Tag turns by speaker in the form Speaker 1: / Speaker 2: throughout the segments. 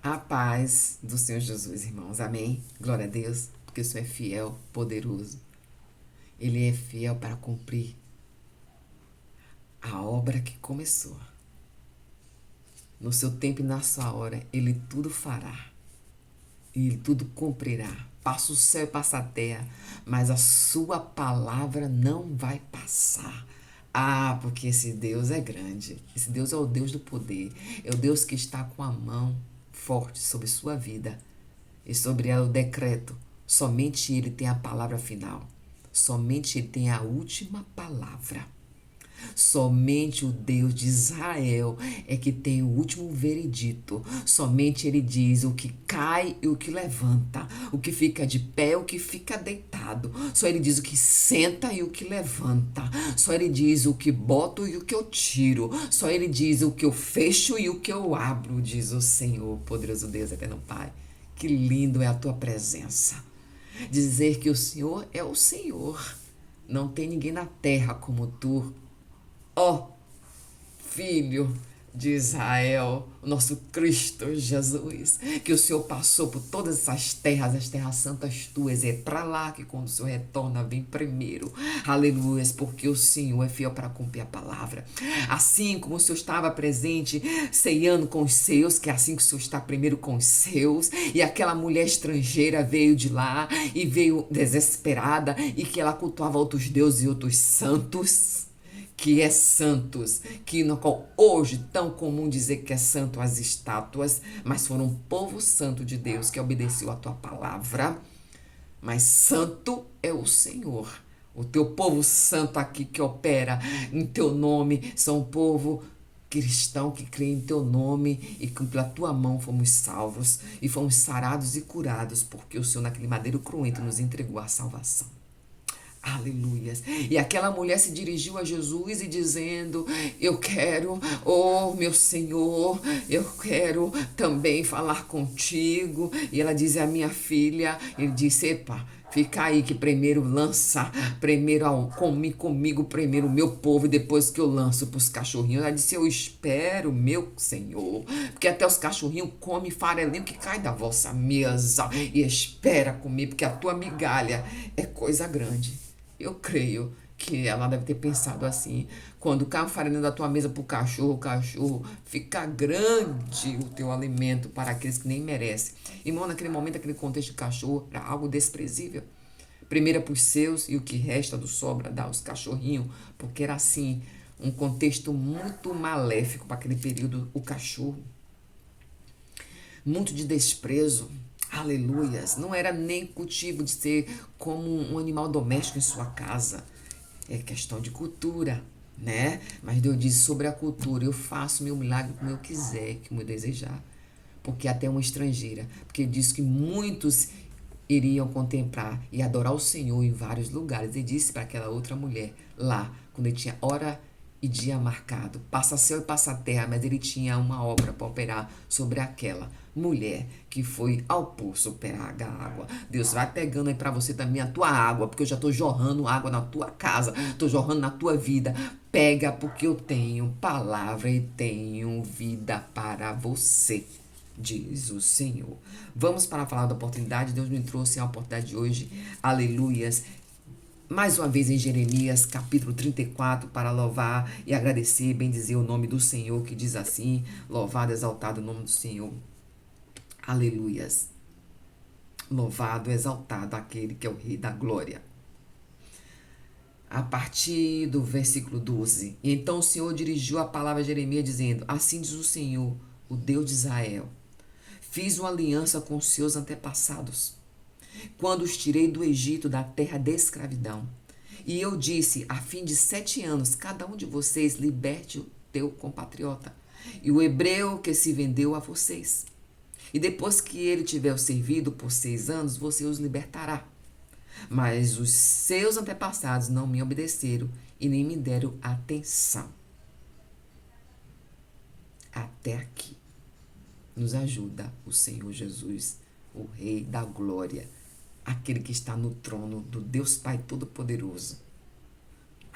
Speaker 1: A paz do Senhor Jesus, irmãos. Amém? Glória a Deus, porque o Senhor é fiel, poderoso. Ele é fiel para cumprir a obra que começou. No seu tempo e na sua hora, Ele tudo fará. E Ele tudo cumprirá. Passa o céu e passa a terra, mas a sua palavra não vai passar. Ah, porque esse Deus é grande. Esse Deus é o Deus do poder. É o Deus que está com a mão forte sobre sua vida e sobre ela o decreto. Somente Ele tem a palavra final. Somente Ele tem a última palavra. Somente o Deus de Israel é que tem o último veredito. Somente Ele diz o que cai e o que levanta, o que fica de pé e o que fica deitado. Só Ele diz o que senta e o que levanta. Só Ele diz o que boto e o que eu tiro. Só Ele diz o que eu fecho e o que eu abro, diz o Senhor, poderoso Deus, eterno Pai. Que lindo é a tua presença. Dizer que o Senhor é o Senhor. Não tem ninguém na terra como tu. Ó, Filho de Israel, o nosso Cristo Jesus, que o Senhor passou por todas essas terras, as terras santas tuas, é para lá que quando o Senhor retorna, vem primeiro. Aleluia, porque o Senhor é fiel para cumprir a palavra. Assim como o Senhor estava presente, ceando com os seus, que é assim que o Senhor está primeiro com os seus, e aquela mulher estrangeira veio de lá e veio desesperada, e que ela cultuava outros deuses e outros santos, que é santos, que no qual hoje tão comum dizer que é santo as estátuas, mas foram um povo santo de Deus que obedeceu a tua palavra. Mas santo é o Senhor. O teu povo santo aqui que opera em teu nome são um povo cristão que crê em teu nome e que pela tua mão fomos salvos e fomos sarados e curados, porque o Senhor naquele madeiro cruento nos entregou a salvação. Aleluias. E aquela mulher se dirigiu a Jesus e dizendo: eu quero, oh meu Senhor, eu quero também falar contigo. E ela diz: a minha filha. Ele disse: epa, fica aí que primeiro lança, primeiro come comigo, primeiro o meu povo, e depois que eu lanço para os cachorrinhos. Ela disse: eu espero, meu Senhor, porque até os cachorrinhos comem farelinho que cai da vossa mesa e espera comer, porque a tua migalha é coisa grande. Eu creio que ela deve ter pensado assim: quando cai um farinha da tua mesa pro cachorro, o cachorro fica grande o teu alimento para aqueles que nem merecem. Irmão, naquele momento, aquele contexto de cachorro era algo desprezível. Primeiro é para os seus e o que resta do sobra dá aos cachorrinhos, porque era assim, um contexto muito maléfico para aquele período, o cachorro. Muito de desprezo. Aleluias. Não era nem cultivo de ser como um animal doméstico em sua casa. É questão de cultura, né? Mas Deus diz sobre a cultura: eu faço meu milagre como eu quiser, como eu desejar. Porque até uma estrangeira. Porque diz que muitos iriam contemplar e adorar o Senhor em vários lugares. Ele disse para aquela outra mulher lá, quando ele tinha hora e dia marcado, passa céu e passa terra, mas ele tinha uma obra para operar sobre aquela mulher que foi ao poço pegar água. Deus vai pegando aí para você também a tua água, porque eu já estou jorrando água na tua casa, estou jorrando na tua vida. Pega, porque eu tenho palavra e tenho vida para você, diz o Senhor. Vamos para falar da oportunidade. Deus me trouxe a oportunidade de hoje. Aleluias. Mais uma vez em Jeremias, capítulo 34, para louvar e agradecer, bendizer o nome do Senhor, que diz assim: louvado, exaltado o nome do Senhor. Aleluias. Louvado, exaltado aquele que é o Rei da Glória. A partir do versículo 12. E então o Senhor dirigiu a palavra a Jeremias, dizendo: assim diz o Senhor, o Deus de Israel: fiz uma aliança com os seus antepassados, quando os tirei do Egito, da terra de escravidão. E eu disse: a fim de 7 anos, cada um de vocês liberte o teu compatriota, e o hebreu que se vendeu a vocês. E depois que ele tiver o servido por 6 anos, você os libertará. Mas os seus antepassados não me obedeceram e nem me deram atenção. Até aqui nos ajuda o Senhor Jesus, o Rei da Glória, aquele que está no trono do Deus Pai Todo-Poderoso.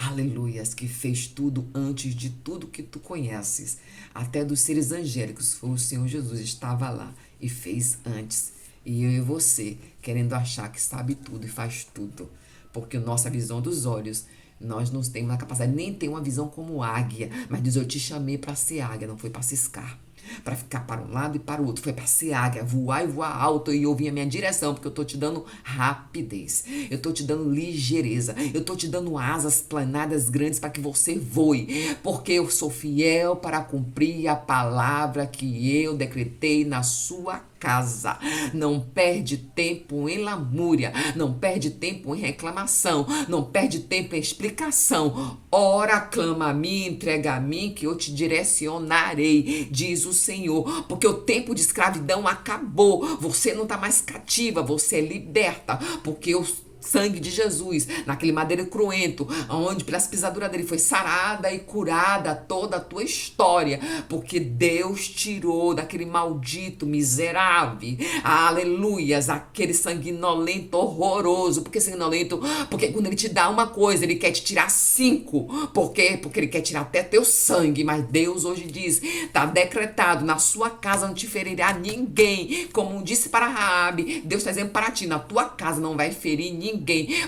Speaker 1: Aleluias, que fez tudo antes de tudo que tu conheces. Até dos seres angélicos, foi o Senhor Jesus, estava lá e fez antes. E eu e você, querendo achar que sabe tudo e faz tudo. Porque a nossa visão dos olhos, nós não temos a capacidade, nem ter uma visão como águia. Mas diz, eu te chamei para ser águia, não foi para ciscar. Para ficar para um lado e para o outro. Foi para ser águia, voar e voar alto e ouvir a minha direção, porque eu tô te dando rapidez. Eu tô te dando ligeireza. Eu tô te dando asas planadas grandes para que você voe. Porque eu sou fiel para cumprir a palavra que eu decretei na sua casa. Não perde tempo em lamúria, não perde tempo em reclamação, não perde tempo em explicação. Ora, clama a mim, entrega a mim, que eu te direcionarei, diz o Senhor, porque o tempo de escravidão acabou. Você não está mais cativa, você é liberta, porque o sangue de Jesus, naquele madeiro cruento, onde pelas pisaduras dele foi sarada e curada toda a tua história, porque Deus tirou daquele maldito miserável, aleluias, aquele sanguinolento horroroso. Porque sanguinolento? Porque quando ele te dá uma coisa, ele quer te tirar 5. Por quê? Porque ele quer tirar até teu sangue. Mas Deus hoje diz, está decretado, na sua casa não te ferirá ninguém, como disse para Raabe. Deus está dizendo para ti, na tua casa não vai ferir ninguém,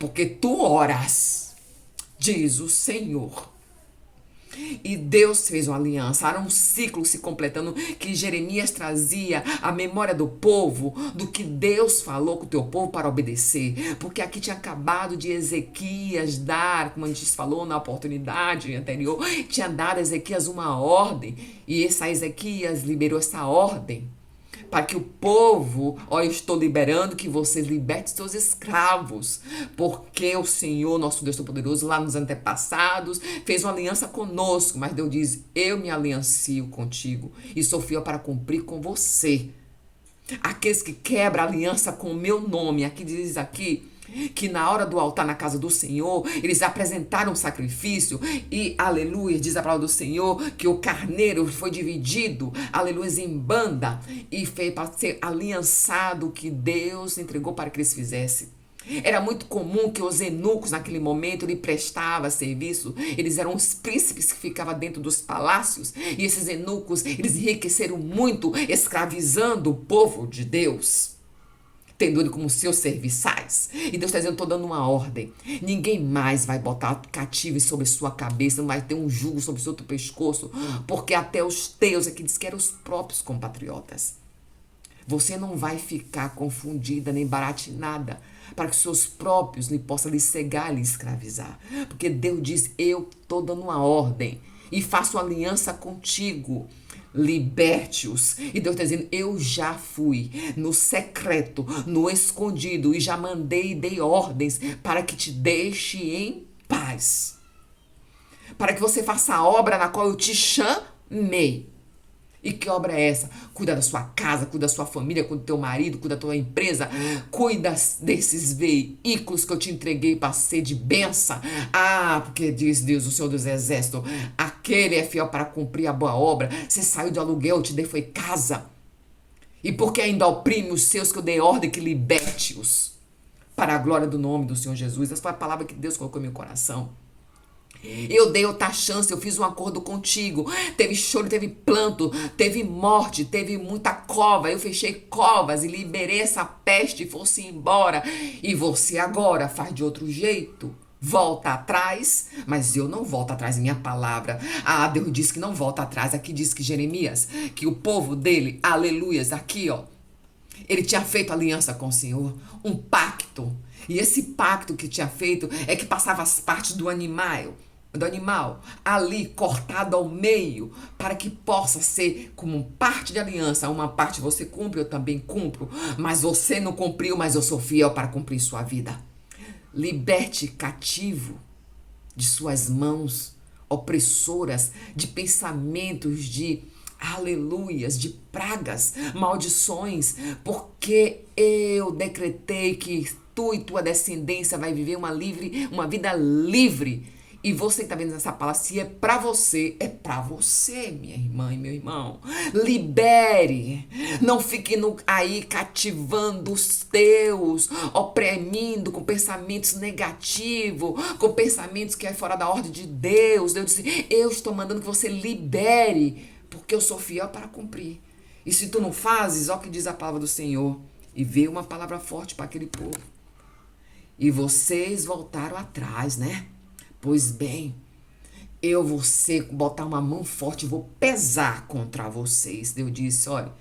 Speaker 1: porque tu oras, diz o Senhor. E Deus fez uma aliança, era um ciclo se completando, que Jeremias trazia a memória do povo, do que Deus falou com o teu povo para obedecer. Porque aqui tinha acabado de Ezequias dar, como a gente falou na oportunidade anterior, tinha dado a Ezequias uma ordem, e essa Ezequias liberou essa ordem para que o povo, ó, eu estou liberando que vocês libertem seus escravos, porque o Senhor, nosso Deus Todo-Poderoso, lá nos antepassados, fez uma aliança conosco, mas Deus diz, eu me aliancio contigo e sou fiel para cumprir com você. Aqueles que quebram a aliança com o meu nome, aqui diz aqui, que na hora do altar na casa do Senhor, eles apresentaram um sacrifício e, aleluia, diz a palavra do Senhor, que o carneiro foi dividido, aleluia, em banda e fez para ser aliançado que Deus entregou para que eles fizessem. Era muito comum que os eunucos naquele momento lhe prestavam serviço. Eles eram os príncipes que ficavam dentro dos palácios, e esses eunucos, eles enriqueceram muito, escravizando o povo de Deus, tendo ele como seus serviçais. E Deus está dizendo, estou dando uma ordem. Ninguém mais vai botar cativo sobre sua cabeça, não vai ter um jugo sobre o seu pescoço, porque até os teus, aqui diz que eram os próprios compatriotas. Você não vai ficar confundida nem baratinada, para que seus próprios lhe possam lhe cegar, lhe escravizar. Porque Deus diz, eu estou dando uma ordem e faço aliança contigo. Liberte-os. E Deus está dizendo, eu já fui no secreto, no escondido, e já mandei e dei ordens para que te deixe em paz. Para que você faça a obra na qual eu te chamei. E que obra é essa? Cuida da sua casa, cuida da sua família, cuida do teu marido, cuida da tua empresa, cuida desses veículos que eu te entreguei para ser de bênção. Ah, porque diz Deus, o Senhor dos Exércitos, aquele é fiel para cumprir a boa obra. Você saiu do aluguel, eu te dei foi casa. E porque ainda oprime os seus, que eu dei ordem que liberte-os para a glória do nome do Senhor Jesus. Essa foi a palavra que Deus colocou no meu coração. Eu dei outra chance, eu fiz um acordo contigo. Teve choro, teve planto, teve morte, teve muita cova. Eu fechei covas e liberei essa peste e fosse embora. E você agora faz de outro jeito. Volta atrás, mas eu não volto atrás, minha palavra. Ah, Deus disse que não volta atrás. Aqui diz que Jeremias, que o povo dele, aleluias, aqui ó, ele tinha feito aliança com o Senhor, um pacto. E esse pacto que tinha feito é que passava as partes do animal ali cortado ao meio, para que possa ser como parte de aliança. Uma parte você cumpre, eu também cumpro, mas você não cumpriu, mas eu sou fiel para cumprir sua vida. Liberte cativo de suas mãos opressoras, de pensamentos de aleluias, de pragas, maldições, porque eu decretei que tu e tua descendência vai viver uma vida livre. E você que está vendo essa palavra, se é para você, minha irmã e meu irmão. Libere. Não fique aí cativando os teus, oprimindo com pensamentos negativos, com pensamentos que é fora da ordem de Deus. Deus disse, eu estou mandando que você libere, porque eu sou fiel para cumprir. E se tu não fazes, ó que diz a palavra do Senhor. E veio uma palavra forte para aquele povo. E vocês voltaram atrás, né? Pois bem, eu vou botar uma mão forte e vou pesar contra vocês. Deus disse, olha,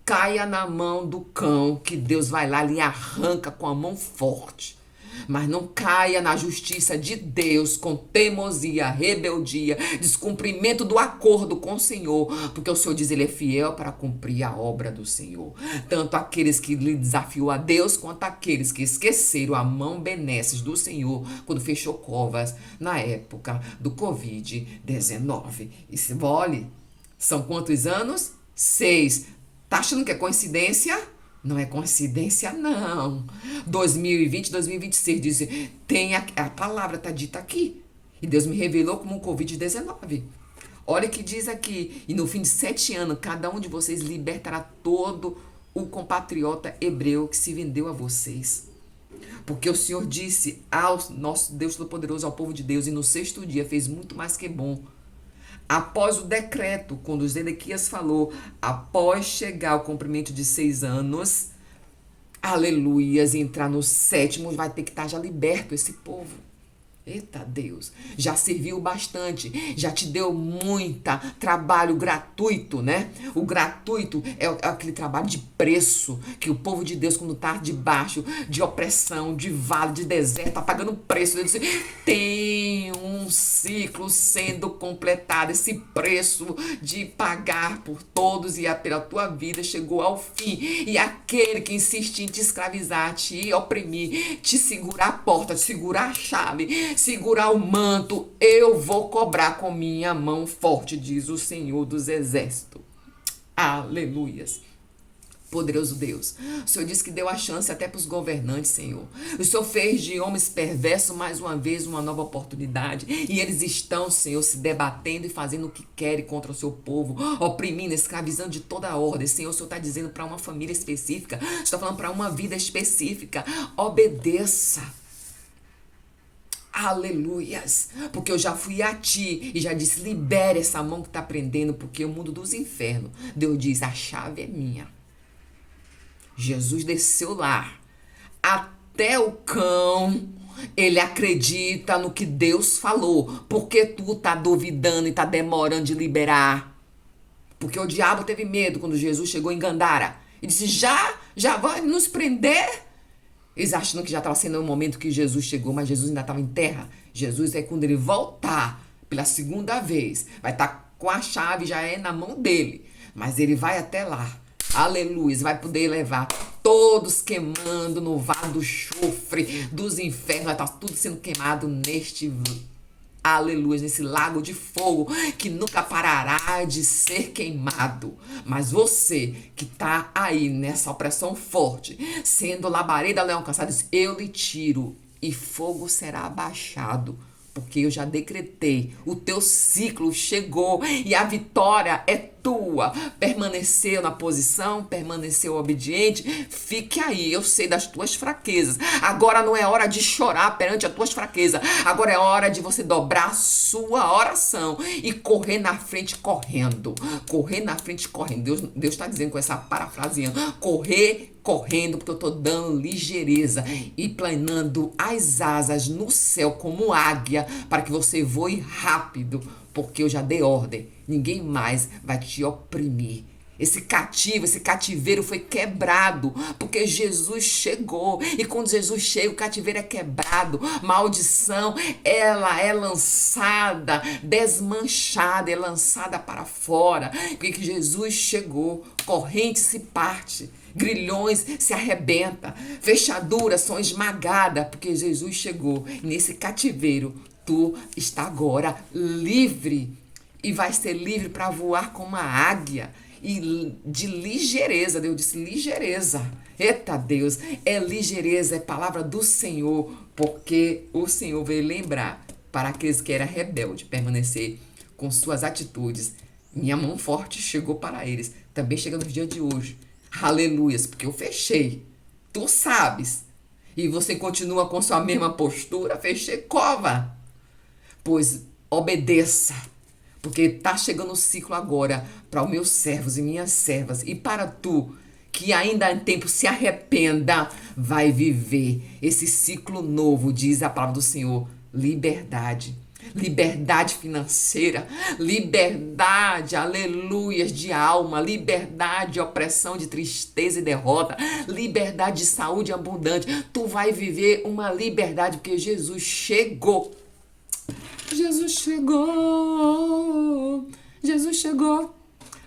Speaker 1: caia na mão do cão, que Deus vai lá e lhe arranca com a mão forte. Mas não caia na justiça de Deus com teimosia, rebeldia, descumprimento do acordo com o Senhor, porque o Senhor diz, ele é fiel para cumprir a obra do Senhor. Tanto aqueles que lhe desafiou a Deus, quanto aqueles que esqueceram a mão benesses do Senhor quando fechou covas na época do Covid-19. E se olhe, são quantos anos? 6. Tá achando que é coincidência? Não é coincidência, não. 2020, 2026, diz, tem a palavra está dita aqui. E Deus me revelou como um Covid-19. Olha o que diz aqui. E no fim de 7 anos, cada um de vocês libertará todo o compatriota hebreu que se vendeu a vocês. Porque o Senhor disse ao nosso Deus Todo-Poderoso, ao povo de Deus, e no 6º dia fez muito mais que bom. Após o decreto, quando Zedequias falou, após chegar ao cumprimento de 6 anos, aleluias, entrar no 7º, vai ter que estar já liberto esse povo. Eita Deus, já serviu bastante, já te deu muita trabalho gratuito, né? O gratuito é aquele trabalho de preço, que o povo de Deus, quando tá debaixo de opressão, de vale, de deserto, tá pagando preço. Ele diz, tem um ciclo sendo completado, esse preço de pagar por todos e pela tua vida chegou ao fim. E aquele que insiste em te escravizar, te oprimir, te segurar a porta, te segurar a chave, segurar o manto, eu vou cobrar com minha mão forte, diz o Senhor dos Exércitos. Aleluias. Poderoso Deus, o Senhor disse que deu a chance até para os governantes, Senhor. O Senhor fez de homens perversos mais uma vez uma nova oportunidade. E eles estão, Senhor, se debatendo e fazendo o que querem contra o seu povo, oprimindo, escravizando de toda a ordem. Senhor, o Senhor está dizendo para uma família específica, o Senhor está falando para uma vida específica, obedeça. Aleluias, porque eu já fui a ti e já disse, libere essa mão que está prendendo, porque o mundo dos infernos, Deus diz, a chave é minha. Jesus desceu lá, até o cão, ele acredita no que Deus falou, porque tu tá duvidando e tá demorando de liberar, porque o diabo teve medo quando Jesus chegou em Gandara, e disse, já vai nos prender? Eles achando que já estava sendo o momento que Jesus chegou, mas Jesus ainda estava em terra. Jesus é quando ele voltar pela 2ª vez. Vai estar com a chave, já é na mão dele. Mas ele vai até lá. Aleluia. Vai poder levar todos queimando no vale do chofre, dos infernos. Vai estar tudo sendo queimado neste aleluia, nesse lago de fogo que nunca parará de ser queimado. Mas você que está aí nessa opressão forte, sendo labareda leão caçado, diz, eu lhe tiro e fogo será abaixado. Porque eu já decretei, o teu ciclo chegou e a vitória é tua. Permaneceu na posição, permaneceu obediente, fique aí, eu sei das tuas fraquezas. Agora não é hora de chorar perante as tuas fraquezas, agora é hora de você dobrar a sua oração e correr na frente correndo. Correr na frente correndo. Deus está dizendo com essa parafraseando, correr correndo, porque eu estou dando ligeireza e planando as asas no céu como águia, para que você voe rápido, porque eu já dei ordem, ninguém mais vai te oprimir. Esse cativeiro foi quebrado, porque Jesus chegou. E quando Jesus chega, o cativeiro é quebrado. Maldição, ela é lançada, desmanchada, é lançada para fora. Porque que Jesus chegou, corrente se parte, grilhões se arrebenta, fechaduras são esmagadas, porque Jesus chegou. E nesse cativeiro, tu está agora livre. E vai ser livre para voar como uma águia. E de ligeireza, Deus disse ligeireza. Eita Deus, é ligeireza, é palavra do Senhor, porque o Senhor veio lembrar para aqueles que eram rebeldes, permanecer com suas atitudes. Minha mão forte chegou para eles, também chega nos dias de hoje. Aleluias, porque eu fechei, tu sabes, e você continua com sua mesma postura, fechei cova. Pois obedeça. Porque tá chegando o ciclo agora para os meus servos e minhas servas. E para tu, que ainda em tempo se arrependa, vai viver esse ciclo novo, diz a palavra do Senhor. Liberdade. Liberdade financeira, liberdade, aleluias, de alma, liberdade de opressão, de tristeza e derrota, liberdade de saúde abundante. Tu vai viver uma liberdade porque Jesus chegou. Jesus chegou. Jesus chegou.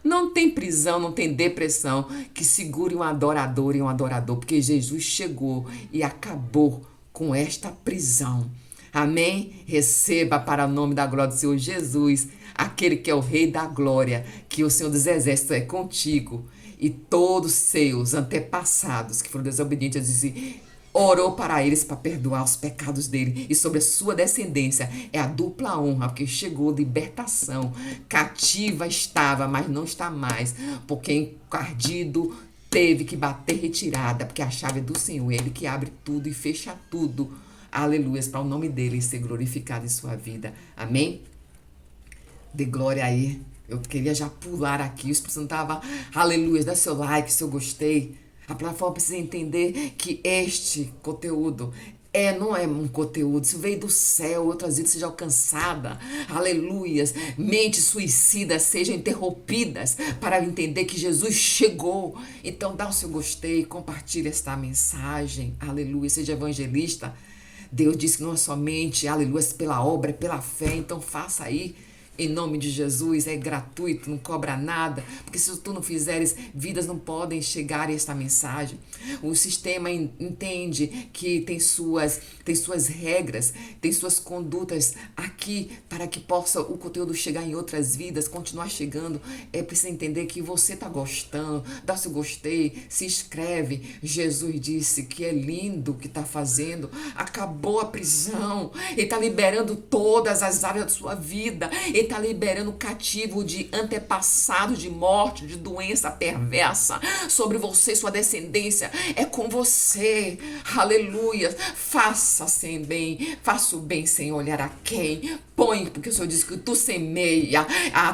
Speaker 1: Não tem prisão, não tem depressão que segure um adorador e um adorador, porque Jesus chegou e acabou com esta prisão. Amém? Receba para o nome da glória do Senhor Jesus, aquele que é o Rei da Glória, que o Senhor dos Exércitos é contigo. E todos seus antepassados que foram desobedientes, dizem, orou para eles para perdoar os pecados dele. E sobre a sua descendência é a dupla honra, porque chegou libertação. Cativa estava, mas não está mais, porque encardido teve que bater retirada, porque a chave é do Senhor, ele que abre tudo e fecha tudo. Aleluias, para o nome dele ser glorificado em sua vida. Amém? Dê glória aí. Eu queria já pular aqui. O Espírito Santo estava, aleluia, dá seu like, se eu gostei. A plataforma precisa entender que este conteúdo não é um conteúdo, isso veio do céu, outras vidas sejam alcançadas, aleluias, mentes suicidas sejam interrompidas para entender que Jesus chegou. Então dá o seu gostei, compartilhe esta mensagem, aleluia, seja evangelista. Deus disse que não é somente, aleluia, pela obra, é pela fé, então faça aí. Em nome de Jesus, é gratuito, não cobra nada, porque se tu não fizeres, vidas não podem chegar a esta mensagem. O sistema entende que tem suas regras, tem suas condutas aqui para que possa o conteúdo chegar em outras vidas, continuar chegando. É preciso entender que você está gostando, dá seu gostei, se inscreve. Jesus disse que é lindo o que está fazendo, acabou a prisão, ele está liberando todas as áreas da sua vida. Ele está liberando o cativo de antepassado, de morte, de doença perversa sobre você, sua descendência. É com você. Aleluia. Faça sem bem, faça o bem sem olhar a quem. Põe, porque o Senhor diz que tu semeia,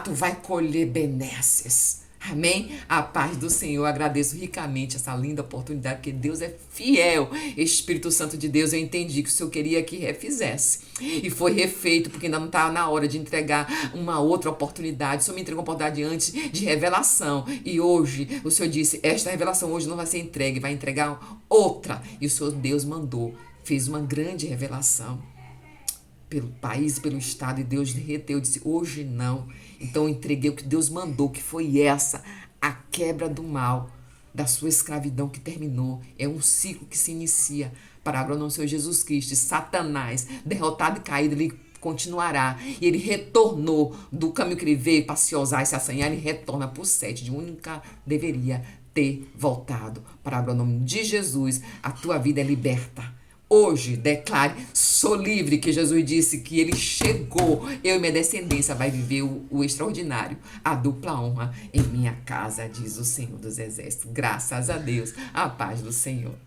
Speaker 1: tu vai colher benesses. Amém? A paz do Senhor, agradeço ricamente essa linda oportunidade, porque Deus é fiel. Espírito Santo de Deus, eu entendi que o Senhor queria que refizesse. E foi refeito, porque ainda não estava na hora de entregar uma outra oportunidade. O Senhor me entregou uma oportunidade antes de revelação. E hoje, o Senhor disse, esta revelação hoje não vai ser entregue, vai entregar outra. E o Senhor Deus mandou, fez uma grande revelação pelo país, pelo estado, e Deus reteu, disse, hoje não. Então eu entreguei o que Deus mandou, que foi a quebra do mal, da sua escravidão que terminou. É um ciclo que se inicia para a glória do Senhor Jesus Cristo. Satanás, derrotado e caído, ele continuará. E ele retornou do caminho que ele veio para se ousar e se assanhar, ele retorna por 7, de nunca deveria ter voltado. Para a glória do nome de Jesus, a tua vida é liberta. Hoje, declare, sou livre, que Jesus disse que ele chegou. Eu e minha descendência vai viver o extraordinário, a dupla honra em minha casa, diz o Senhor dos Exércitos. Graças a Deus, a paz do Senhor.